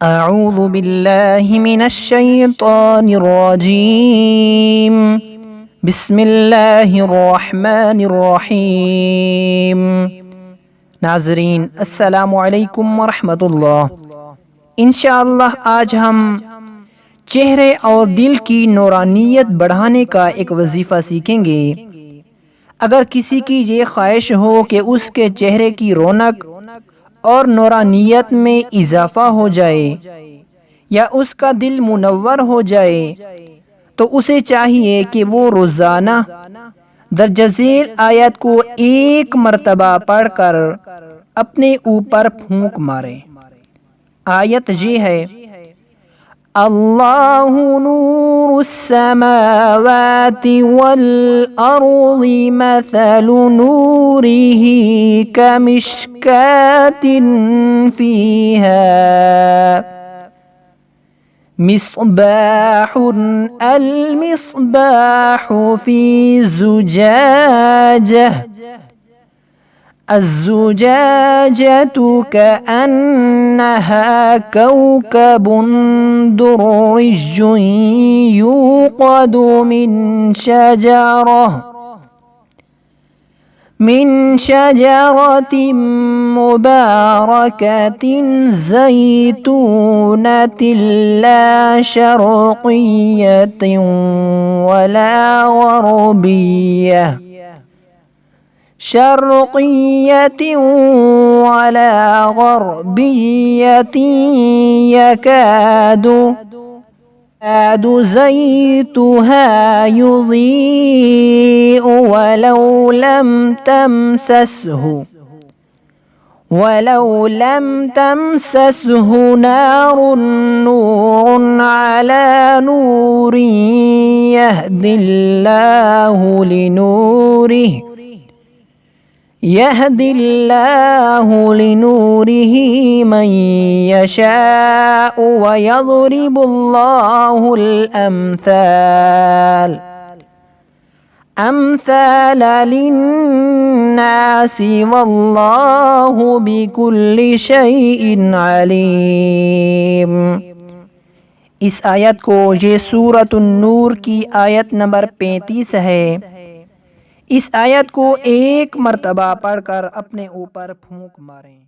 اعوذ باللہ من الشیطان الرجیم بسم اللہ الرحمن الرحیم۔ ناظرین السلام علیکم ورحمۃ اللہ۔ انشاءاللہ آج ہم چہرے اور دل کی نورانیت بڑھانے کا ایک وظیفہ سیکھیں گے۔ اگر کسی کی یہ خواہش ہو کہ اس کے چہرے کی رونق اور نورانیت میں اضافہ ہو جائے یا اس کا دل منور ہو جائے تو اسے چاہیے کہ وہ روزانہ درج ذیل آیت کو ایک مرتبہ پڑھ کر اپنے اوپر پھونک مارے۔ آیت یہ ہے: اللہ نور السماوات والارض مثل نوره كمشكاة فيها مصباح المصباح في زجاجة الزجاجة كأنها كوكب دري يوقد من شجرة مباركة زيتونة لا شرقية ولا غربية يكاد زيتها يضيء ولو لم تمسسه نار نور على نور يهدي الله لنوره من يشاء ويضرب الله الأمثال للناس والله بكل شيء عليم۔ اس آیت کو یہ سورۃ النور کی آیت نمبر 35 ہے۔ اس آیت کو ایک مرتبہ پڑھ کر اپنے اوپر پھونک ماریں۔